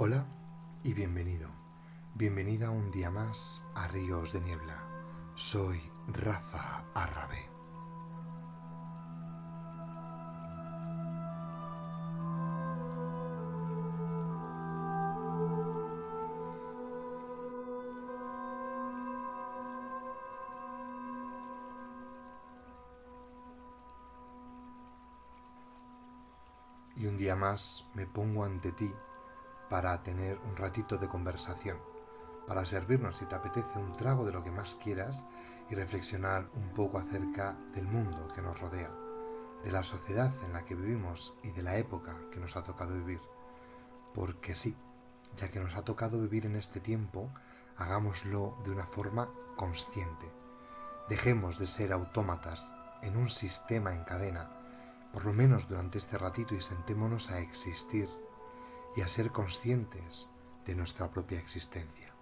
Hola y bienvenido. Bienvenida un día más a Ríos de Niebla. Soy Rafa Arrabe. Y un día más me pongo ante ti para tener un ratito de conversación, para servirnos, si te apetece, un trago de lo que más quieras y reflexionar un poco acerca del mundo que nos rodea, de la sociedad en la que vivimos y de la época que nos ha tocado vivir. Porque sí, ya que nos ha tocado vivir en este tiempo, hagámoslo de una forma consciente. Dejemos de ser autómatas en un sistema en cadena, por lo menos durante este ratito, y sentémonos a existir y a ser conscientes de nuestra propia existencia.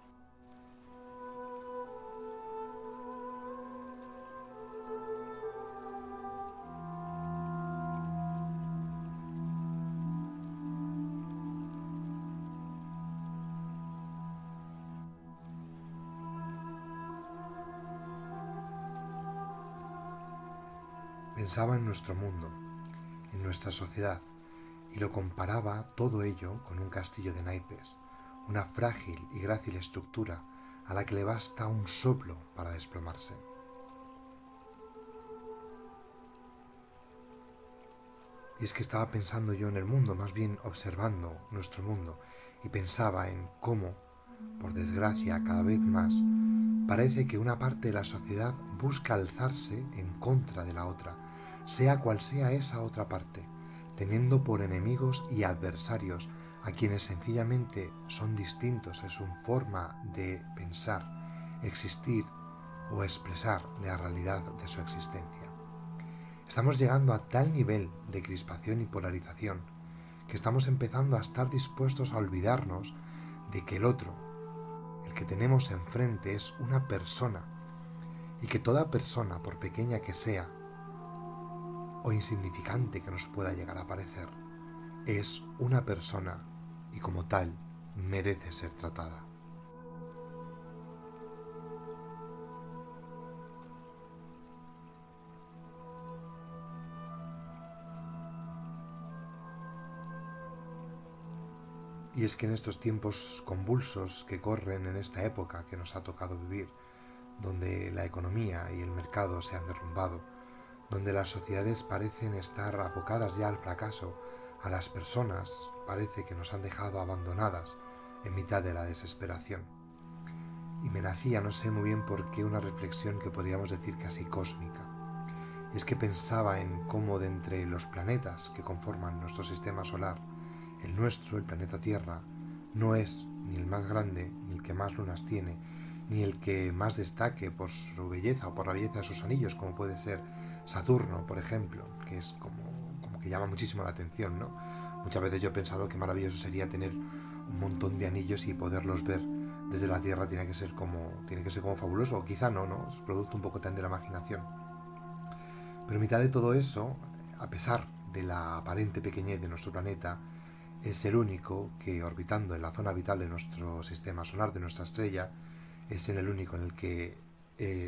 Pensaba en nuestro mundo, en nuestra sociedad, y lo comparaba todo ello con un castillo de naipes, una frágil y grácil estructura a la que le basta un soplo para desplomarse. Y es que estaba pensando yo en el mundo, más bien observando nuestro mundo, y pensaba en cómo, por desgracia, cada vez más, parece que una parte de la sociedad busca alzarse en contra de la otra, sea cual sea esa otra parte, teniendo por enemigos y adversarios a quienes sencillamente son distintos en su forma de pensar, existir o expresar la realidad de su existencia. Estamos llegando a tal nivel de crispación y polarización que estamos empezando a estar dispuestos a olvidarnos de que el otro, el que tenemos enfrente, es una persona, y que toda persona, por pequeña que sea o insignificante que nos pueda llegar a parecer, es una persona y como tal merece ser tratada. Y es que en estos tiempos convulsos que corren en esta época que nos ha tocado vivir, donde la economía y el mercado se han derrumbado, donde las sociedades parecen estar abocadas ya al fracaso, a las personas parece que nos han dejado abandonadas en mitad de la desesperación. Y me nacía, no sé muy bien por qué, una reflexión que podríamos decir casi cósmica. Y es que pensaba en cómo de entre los planetas que conforman nuestro sistema solar, el nuestro, el planeta Tierra, no es ni el más grande, ni el que más lunas tiene, ni el que más destaque por su belleza o por la belleza de sus anillos, como puede ser Saturno, por ejemplo, que es como que llama muchísimo la atención, ¿no? Muchas veces yo he pensado que maravilloso sería tener un montón de anillos y poderlos ver desde la Tierra. Tiene que ser como fabuloso, o quizá no, es producto un poco también de la imaginación. Pero en mitad de todo eso, a pesar de la aparente pequeñez de nuestro planeta, es el único que, orbitando en la zona habitable de nuestro sistema solar, de nuestra estrella, es el único en el que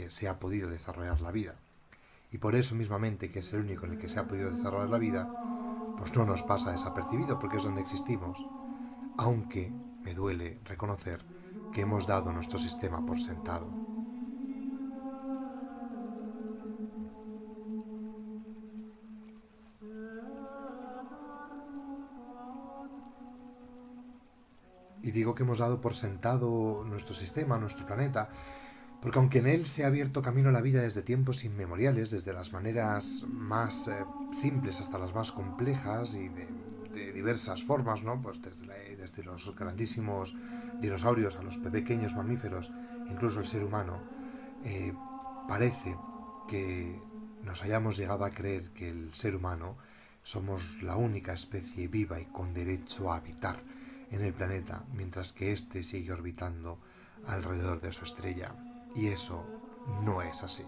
se ha podido desarrollar la vida. Y por eso mismamente, que es el único en el que se ha podido desarrollar la vida, pues no nos pasa desapercibido, porque es donde existimos, aunque me duele reconocer que hemos dado nuestro sistema por sentado. Y digo que hemos dado por sentado nuestro sistema, nuestro planeta, porque aunque en él se ha abierto camino a la vida desde tiempos inmemoriales, desde las maneras más simples hasta las más complejas y de diversas formas, ¿no? Pues desde los grandísimos dinosaurios a los pequeños mamíferos, incluso el ser humano, eh, parece que nos hayamos llegado a creer que el ser humano somos la única especie viva y con derecho a habitar en el planeta, mientras que éste sigue orbitando alrededor de su estrella. Y eso no es así.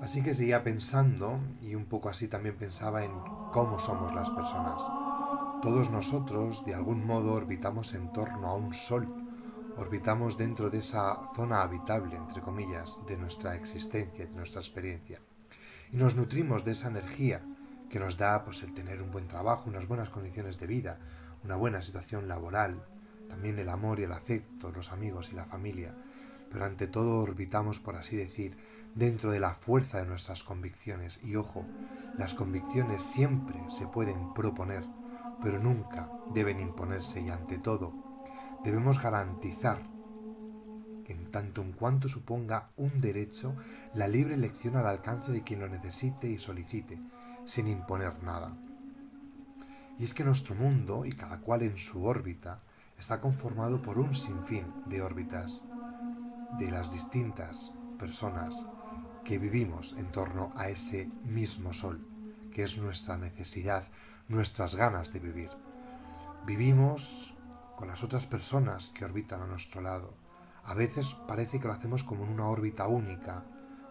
Así que seguía pensando, y un poco así también pensaba en cómo somos las personas. Todos nosotros, de algún modo, orbitamos en torno a un sol. Orbitamos dentro de esa zona habitable, entre comillas, de nuestra existencia, de nuestra experiencia. Y nos nutrimos de esa energía que nos da pues, el tener un buen trabajo, unas buenas condiciones de vida, una buena situación laboral, también el amor y el afecto, los amigos y la familia. Pero ante todo orbitamos, por así decir, dentro de la fuerza de nuestras convicciones. Y ojo, las convicciones siempre se pueden proponer, pero nunca deben imponerse y ante todo debemos garantizar que en tanto en cuanto suponga un derecho, la libre elección al alcance de quien lo necesite y solicite, sin imponer nada. Y es que nuestro mundo, y cada cual en su órbita, está conformado por un sinfín de órbitas de las distintas personas que vivimos en torno a ese mismo sol, que es nuestra necesidad, nuestras ganas de vivir. Vivimos con las otras personas que orbitan a nuestro lado. A veces parece que lo hacemos como en una órbita única,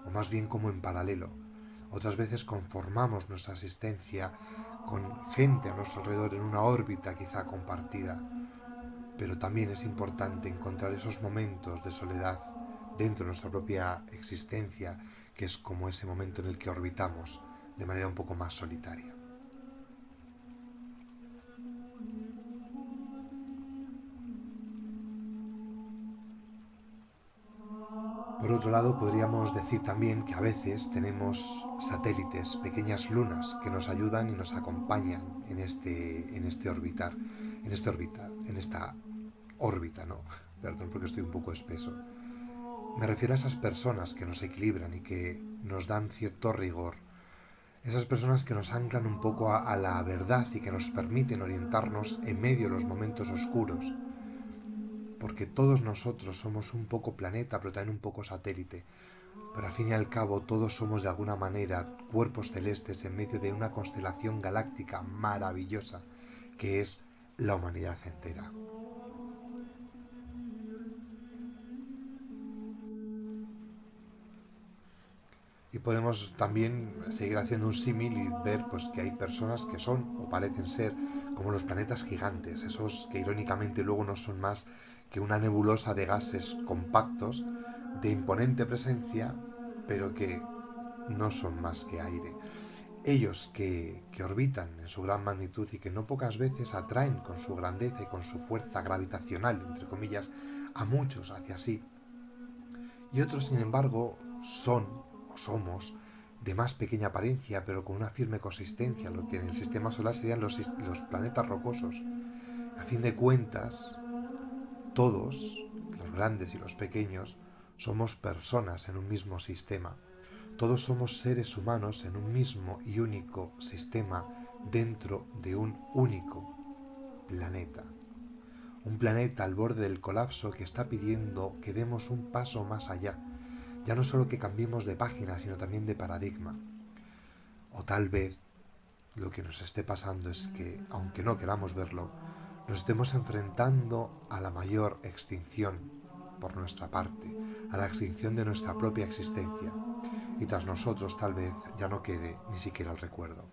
o más bien como en paralelo. Otras veces conformamos nuestra existencia con gente a nuestro alrededor en una órbita quizá compartida. Pero también es importante encontrar esos momentos de soledad dentro de nuestra propia existencia, que es como ese momento en el que orbitamos de manera un poco más solitaria. Por otro lado, podríamos decir también que a veces tenemos satélites, pequeñas lunas, que nos ayudan y nos acompañan en este orbitar, en esta órbita, ¿no? Perdón porque estoy un poco espeso. Me refiero a esas personas que nos equilibran y que nos dan cierto rigor. Esas personas que nos anclan un poco a la verdad y que nos permiten orientarnos en medio de los momentos oscuros. Porque todos nosotros somos un poco planeta, pero también un poco satélite. Pero al fin y al cabo todos somos de alguna manera cuerpos celestes en medio de una constelación galáctica maravillosa que es la humanidad entera. Y podemos también seguir haciendo un símil y ver pues, que hay personas que son o parecen ser como los planetas gigantes, esos que irónicamente luego no son más que una nebulosa de gases compactos de imponente presencia, pero que no son más que aire. Ellos que orbitan en su gran magnitud y que no pocas veces atraen con su grandeza y con su fuerza gravitacional, entre comillas, a muchos hacia sí. Y otros, sin embargo, son o somos de más pequeña apariencia, pero con una firme consistencia, lo que en el sistema solar serían los planetas rocosos. A fin de cuentas, todos, los grandes y los pequeños, somos personas en un mismo sistema. Todos somos seres humanos en un mismo y único sistema dentro de un único planeta. Un planeta al borde del colapso que está pidiendo que demos un paso más allá. Ya no solo que cambiemos de página, sino también de paradigma. O tal vez lo que nos esté pasando es que, aunque no queramos verlo, nos estemos enfrentando a la mayor extinción por nuestra parte, a la extinción de nuestra propia existencia. Y tras nosotros tal vez ya no quede ni siquiera el recuerdo.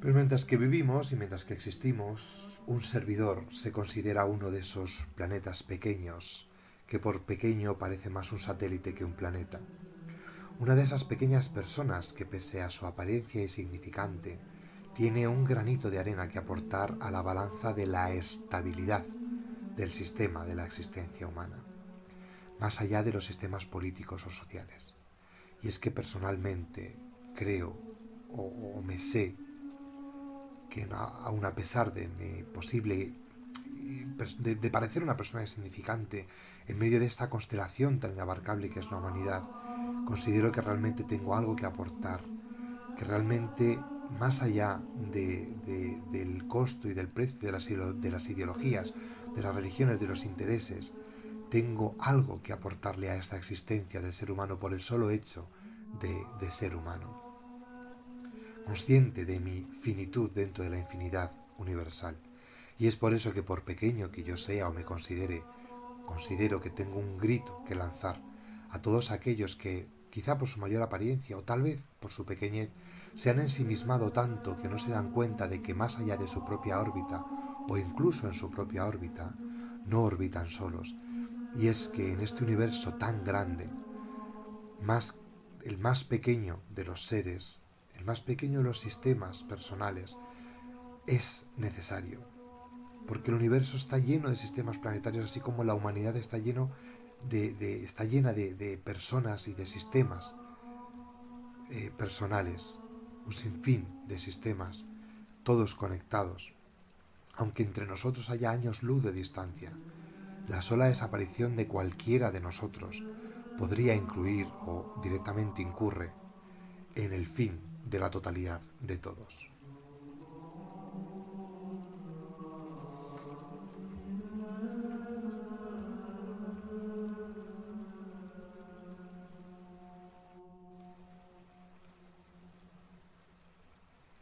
Pero mientras que vivimos y mientras que existimos, un servidor se considera uno de esos planetas pequeños, que por pequeño parece más un satélite que un planeta. Una de esas pequeñas personas que pese a su apariencia insignificante, tiene un granito de arena que aportar a la balanza de la estabilidad del sistema de la existencia humana, más allá de los sistemas políticos o sociales. Y es que personalmente creo o me sé que aun a pesar de mi posible de parecer una persona insignificante en medio de esta constelación tan inabarcable que es la humanidad, considero que realmente tengo algo que aportar, que realmente más allá del costo y del precio de las ideologías, de las religiones, de los intereses, tengo algo que aportarle a esta existencia del ser humano por el solo hecho de ser humano. consciente de mi finitud dentro de la infinidad universal. Y es por eso que por pequeño que yo sea o me considero que tengo un grito que lanzar a todos aquellos que, quizá por su mayor apariencia o tal vez por su pequeñez, se han ensimismado tanto que no se dan cuenta de que más allá de su propia órbita o incluso en su propia órbita, no orbitan solos. Y es que en este universo tan grande, el más pequeño de los seres, el más pequeño de los sistemas personales, es necesario. Porque el universo está lleno de sistemas planetarios, así como la humanidad está llena de personas y de sistemas personales, un sinfín de sistemas, todos conectados. Aunque entre nosotros haya años luz de distancia, la sola desaparición de cualquiera de nosotros podría incluir o directamente incurre en el fin de la totalidad de todos.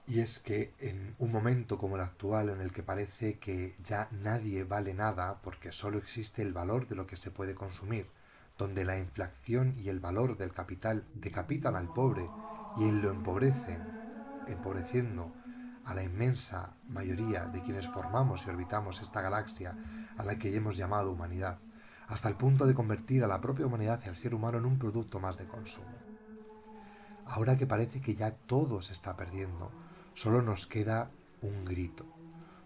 Y es que en un momento como el actual, en el que parece que ya nadie vale nada porque solo existe el valor de lo que se puede consumir, donde la inflación y el valor del capital decapitan al pobre y lo empobrecen, empobreciendo a la inmensa mayoría de quienes formamos y orbitamos esta galaxia a la que hemos llamado humanidad, hasta el punto de convertir a la propia humanidad y al ser humano en un producto más de consumo. Ahora que parece que ya todo se está perdiendo, solo nos queda un grito.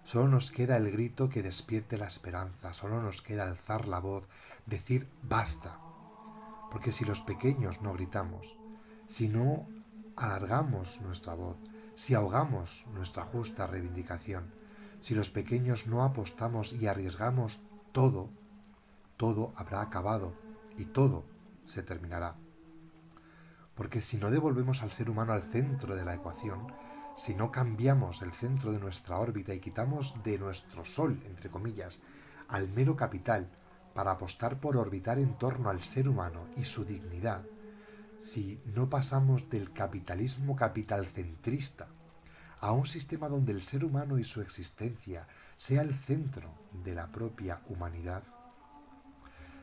Solo nos queda el grito que despierte la esperanza, solo nos queda alzar la voz, decir basta. Porque si los pequeños no gritamos, si no alargamos nuestra voz, si ahogamos nuestra justa reivindicación, si los pequeños no apostamos y arriesgamos todo, todo habrá acabado y todo se terminará. Porque si no devolvemos al ser humano al centro de la ecuación, si no cambiamos el centro de nuestra órbita y quitamos de nuestro sol, entre comillas, al mero capital para apostar por orbitar en torno al ser humano y su dignidad, si no pasamos del capitalismo capitalcentrista a un sistema donde el ser humano y su existencia sea el centro de la propia humanidad,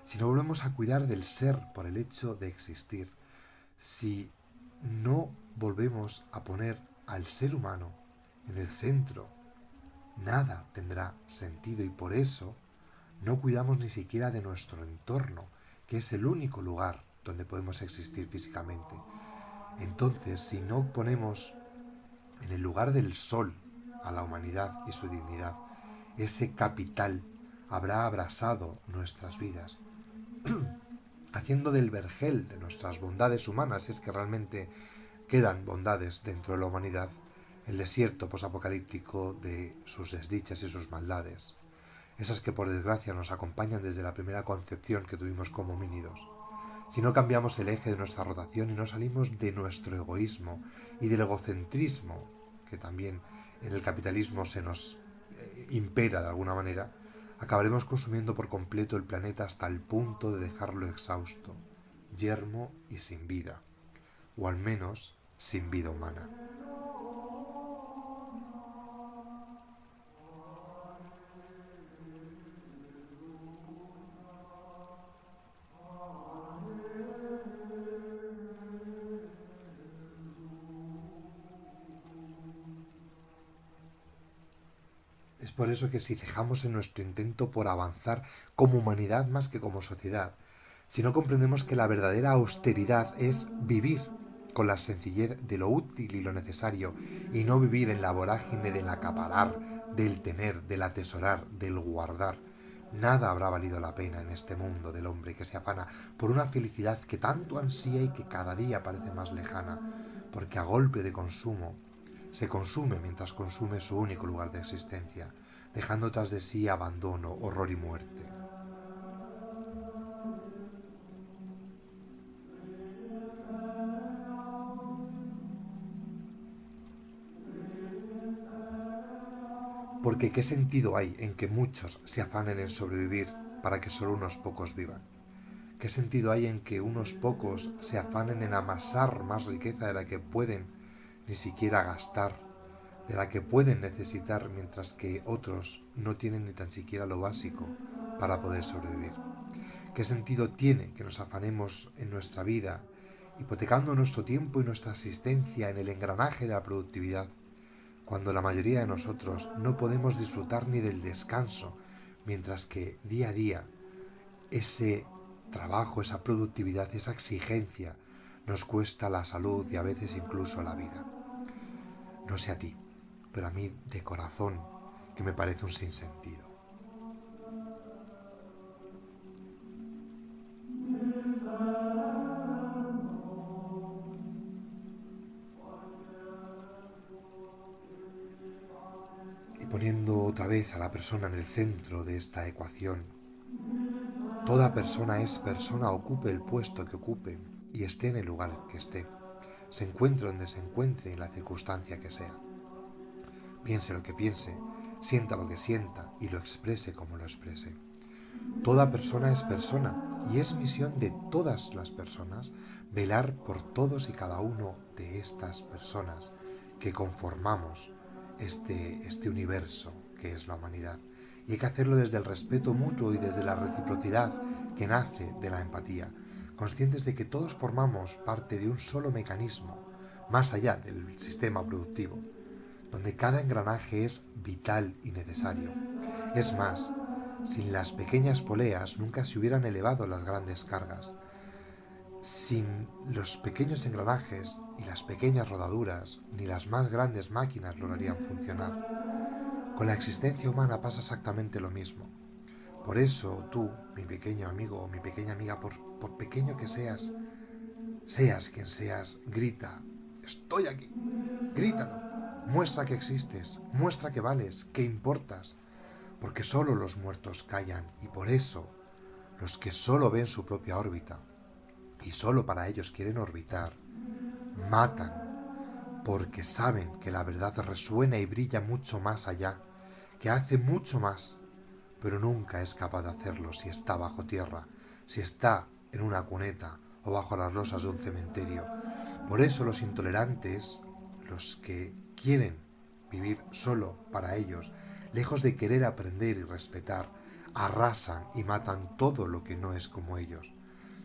si no volvemos a cuidar del ser por el hecho de existir, si no volvemos a poner al ser humano en el centro, nada tendrá sentido y por eso no cuidamos ni siquiera de nuestro entorno, que es el único lugar donde podemos existir físicamente. Entonces, si no ponemos en el lugar del sol a la humanidad y su dignidad, ese capital habrá abrasado nuestras vidas, haciendo del vergel de nuestras bondades humanas, si es que realmente quedan bondades dentro de la humanidad, el desierto posapocalíptico de sus desdichas y sus maldades, esas que por desgracia nos acompañan desde la primera concepción que tuvimos como homínidos. Si no cambiamos el eje de nuestra rotación y no salimos de nuestro egoísmo y del egocentrismo, que también en el capitalismo se nos impera de alguna manera, acabaremos consumiendo por completo el planeta hasta el punto de dejarlo exhausto, yermo y sin vida, o al menos sin vida humana. Es por eso que si cejamos en nuestro intento por avanzar como humanidad más que como sociedad, si no comprendemos que la verdadera austeridad es vivir con la sencillez de lo útil y lo necesario y no vivir en la vorágine del acaparar, del tener, del atesorar, del guardar, nada habrá valido la pena en este mundo del hombre que se afana por una felicidad que tanto ansía y que cada día parece más lejana, porque a golpe de consumo se consume mientras consume su único lugar de existencia, dejando tras de sí abandono, horror y muerte. Porque ¿qué sentido hay en que muchos se afanen en sobrevivir para que solo unos pocos vivan? ¿Qué sentido hay en que unos pocos se afanen en amasar más riqueza de la que pueden ni siquiera gastar, de la que pueden necesitar mientras que otros no tienen ni tan siquiera lo básico para poder sobrevivir. ¿Qué sentido tiene que nos afanemos en nuestra vida, hipotecando nuestro tiempo y nuestra existencia en el engranaje de la productividad, cuando la mayoría de nosotros no podemos disfrutar ni del descanso, mientras que día a día ese trabajo, esa productividad, esa exigencia nos cuesta la salud y a veces incluso la vida? No sé a ti, pero a mí de corazón que me parece un sinsentido. Y poniendo otra vez a la persona en el centro de esta ecuación, toda persona es persona, ocupe el puesto que ocupe y esté en el lugar que esté, se encuentre donde se encuentre en la circunstancia que sea. Piense lo que piense, sienta lo que sienta y lo exprese como lo exprese. Toda persona es persona y es misión de todas las personas velar por todos y cada uno de estas personas que conformamos este universo que es la humanidad. Y hay que hacerlo desde el respeto mutuo y desde la reciprocidad que nace de la empatía, conscientes de que todos formamos parte de un solo mecanismo, más allá del sistema productivo, donde cada engranaje es vital y necesario. Es más, sin las pequeñas poleas nunca se hubieran elevado las grandes cargas. Sin los pequeños engranajes y las pequeñas rodaduras, ni las más grandes máquinas lograrían funcionar. Con la existencia humana pasa exactamente lo mismo. Por eso tú, mi pequeño amigo o mi pequeña amiga, por pequeño que seas, seas quien seas, grita: estoy aquí, grítalo, muestra que existes, muestra que vales, que importas, porque solo los muertos callan y por eso los que solo ven su propia órbita y solo para ellos quieren orbitar, matan, porque saben que la verdad resuena y brilla mucho más allá, que hace mucho más, pero nunca es capaz de hacerlo si está bajo tierra, si está en una cuneta o bajo las losas de un cementerio. Por eso los intolerantes, los que quieren vivir solo para ellos, lejos de querer aprender y respetar, arrasan y matan todo lo que no es como ellos,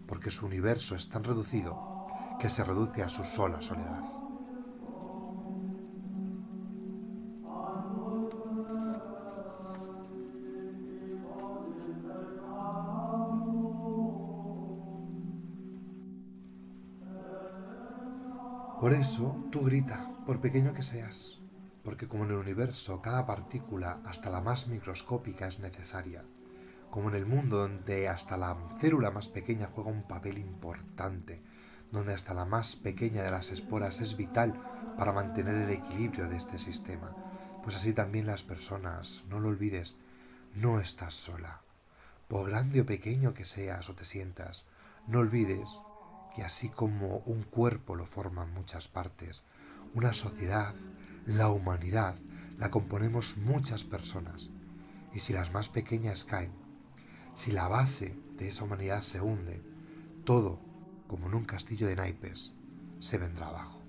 porque su universo es tan reducido que se reduce a su sola soledad. Por eso tú grita, por pequeño que seas, porque como en el universo cada partícula, hasta la más microscópica, es necesaria, como en el mundo donde hasta la célula más pequeña juega un papel importante, donde hasta la más pequeña de las esporas es vital para mantener el equilibrio de este sistema, pues así también las personas, no lo olvides, no estás sola. Por grande o pequeño que seas o te sientas, no olvides que así como un cuerpo lo forman muchas partes, una sociedad, la humanidad, la componemos muchas personas. Y si las más pequeñas caen, si la base de esa humanidad se hunde, todo, como en un castillo de naipes, se vendrá abajo.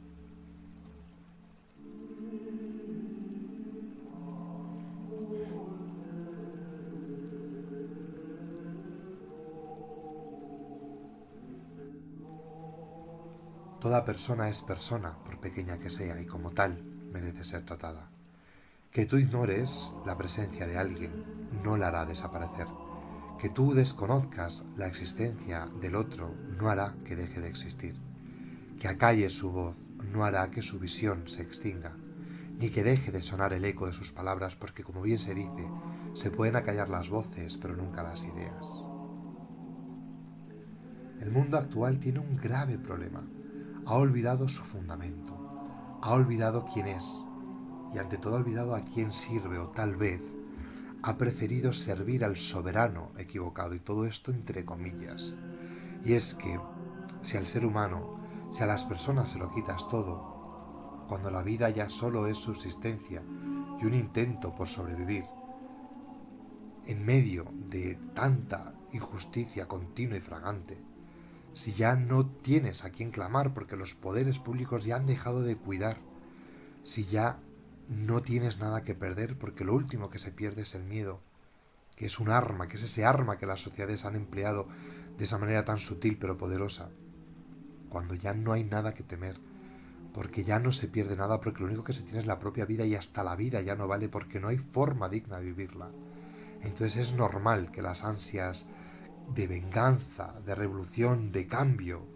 Toda persona es persona, por pequeña que sea, y como tal merece ser tratada. Que tú ignores la presencia de alguien no la hará desaparecer. Que tú desconozcas la existencia del otro no hará que deje de existir. Que acalles su voz no hará que su visión se extinga, ni que deje de sonar el eco de sus palabras, porque como bien se dice, se pueden acallar las voces, pero nunca las ideas. El mundo actual tiene un grave problema. Ha olvidado su fundamento, ha olvidado quién es, y ante todo ha olvidado a quién sirve, o tal vez ha preferido servir al soberano equivocado, y todo esto entre comillas. Y es que si al ser humano, si a las personas se lo quitas todo, cuando la vida ya solo es subsistencia y un intento por sobrevivir, en medio de tanta injusticia continua y fragante, si ya no tienes a quién clamar porque los poderes públicos ya han dejado de cuidar si ya no tienes nada que perder, porque lo último que se pierde es el miedo, que es un arma, que es ese arma que las sociedades han empleado de esa manera tan sutil pero poderosa, cuando ya no hay nada que temer, porque ya no se pierde nada, porque lo único que se tiene es la propia vida y hasta la vida ya no vale porque no hay forma digna de vivirla. Entonces es normal que las ansias de venganza, de revolución, de cambio,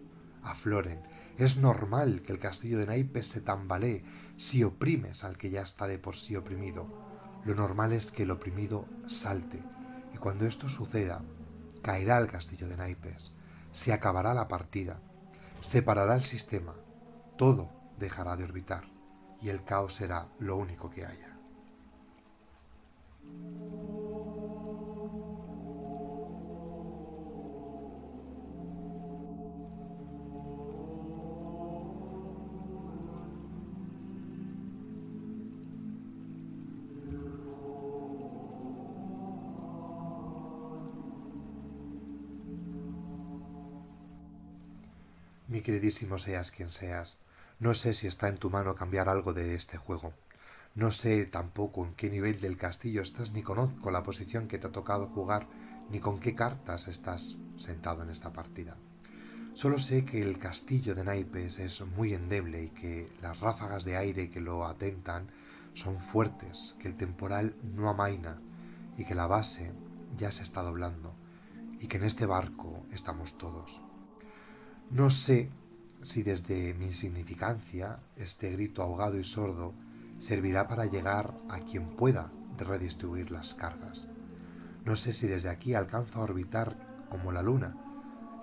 afloren. Es normal que el castillo de naipes se tambalee si oprimes al que ya está de por sí oprimido. Lo normal es que el oprimido salte. Y cuando esto suceda, caerá el castillo de naipes, se acabará la partida, se parará el sistema, todo dejará de orbitar y el caos será lo único que haya. Mi queridísimo seas quien seas, no sé si está en tu mano cambiar algo de este juego. No sé tampoco en qué nivel del castillo estás, ni conozco la posición que te ha tocado jugar, ni con qué cartas estás sentado en esta partida. Solo sé que el castillo de naipes es muy endeble y que las ráfagas de aire que lo atentan son fuertes, que el temporal no amaina y que la base ya se está doblando y que en este barco estamos todos. No sé si desde mi insignificancia este grito ahogado y sordo servirá para llegar a quien pueda redistribuir las cargas. No sé si desde aquí alcanzo a orbitar como la luna,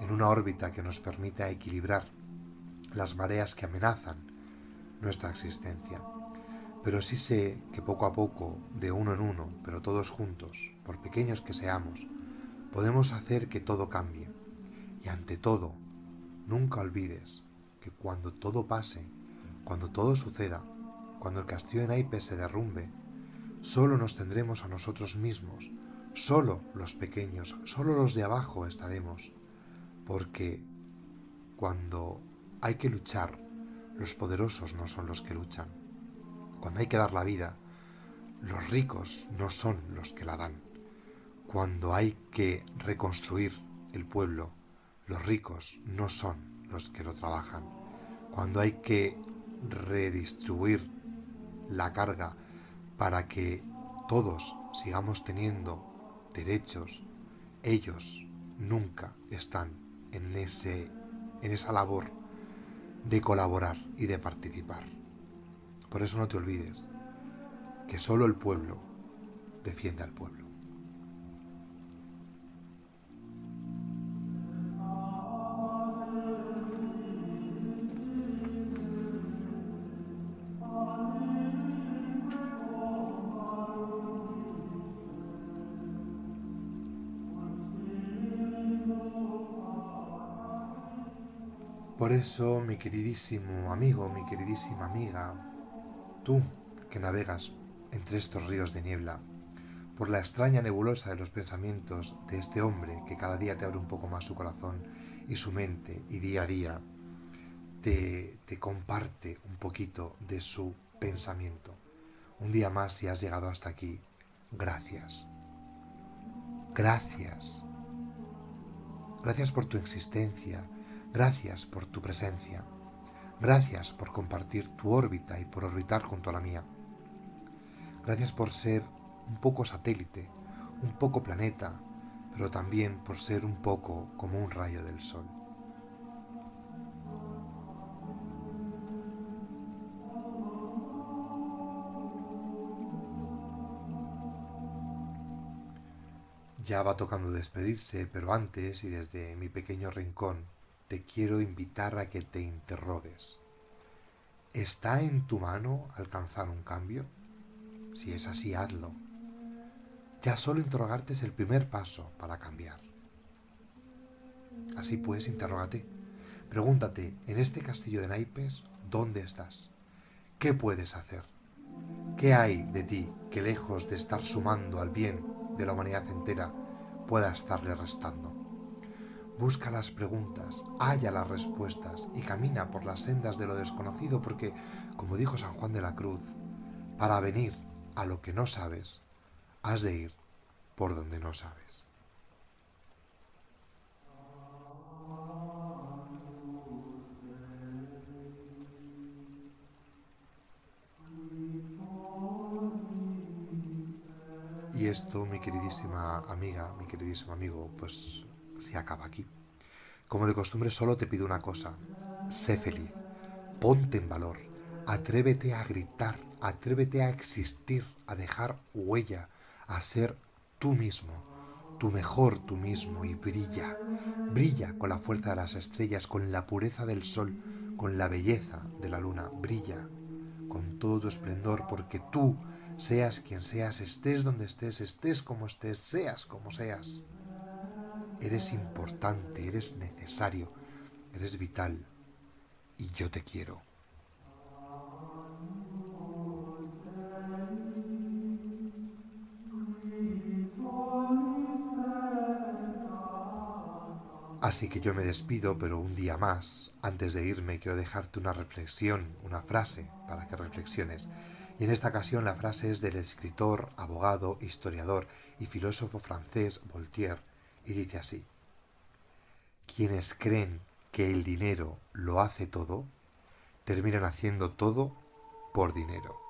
en una órbita que nos permita equilibrar las mareas que amenazan nuestra existencia. Pero sí sé que poco a poco, de uno en uno, pero todos juntos, por pequeños que seamos, podemos hacer que todo cambie. Y ante todo, nunca olvides que cuando todo pase, cuando todo suceda, cuando el castillo de naipes se derrumbe, solo nos tendremos a nosotros mismos, solo los pequeños, solo los de abajo estaremos, porque cuando hay que luchar, los poderosos no son los que luchan. Cuando hay que dar la vida, los ricos no son los que la dan. Cuando hay que reconstruir el pueblo, los ricos no son los que lo trabajan. Cuando hay que redistribuir la carga para que todos sigamos teniendo derechos, ellos nunca están en esa labor de colaborar y de participar. Por eso no te olvides que solo el pueblo defiende al pueblo. Por eso, mi queridísimo amigo, mi queridísima amiga, tú que navegas entre estos ríos de niebla, por la extraña nebulosa de los pensamientos de este hombre que cada día te abre un poco más su corazón y su mente y día a día te comparte un poquito de su pensamiento. Un día más, si has llegado hasta aquí, gracias. Gracias. Gracias por tu existencia. Gracias por tu presencia. Gracias por compartir tu órbita y por orbitar junto a la mía. Gracias por ser un poco satélite, un poco planeta, pero también por ser un poco como un rayo del sol. Ya va tocando despedirse, pero antes y desde mi pequeño rincón, te quiero invitar a que te interrogues. ¿Está en tu mano alcanzar un cambio? Si es así, hazlo. Ya solo interrogarte es el primer paso para cambiar. Así pues, interrógate. Pregúntate, en este castillo de naipes, ¿dónde estás? ¿Qué puedes hacer? ¿Qué hay de ti que lejos de estar sumando al bien de la humanidad entera pueda estarle restando? Busca las preguntas, halla las respuestas y camina por las sendas de lo desconocido porque, como dijo San Juan de la Cruz, para venir a lo que no sabes, has de ir por donde no sabes. Y esto, mi queridísima amiga, mi queridísimo amigo, pues se acaba aquí. Como de costumbre, solo te pido una cosa: sé feliz, ponte en valor, atrévete a gritar, atrévete a existir, a dejar huella, a ser tú mismo, tu mejor tú mismo, y brilla. Brilla con la fuerza de las estrellas, con la pureza del sol, con la belleza de la luna. Brilla con todo tu esplendor, porque tú, seas quien seas, estés donde estés, estés como estés, seas como seas, eres importante, eres necesario, eres vital, y yo te quiero. Así que yo me despido, pero un día más, antes de irme, quiero dejarte una reflexión, una frase para que reflexiones. Y en esta ocasión la frase es del escritor, abogado, historiador y filósofo francés Voltaire, y dice así: quienes creen que el dinero lo hace todo, terminan haciendo todo por dinero.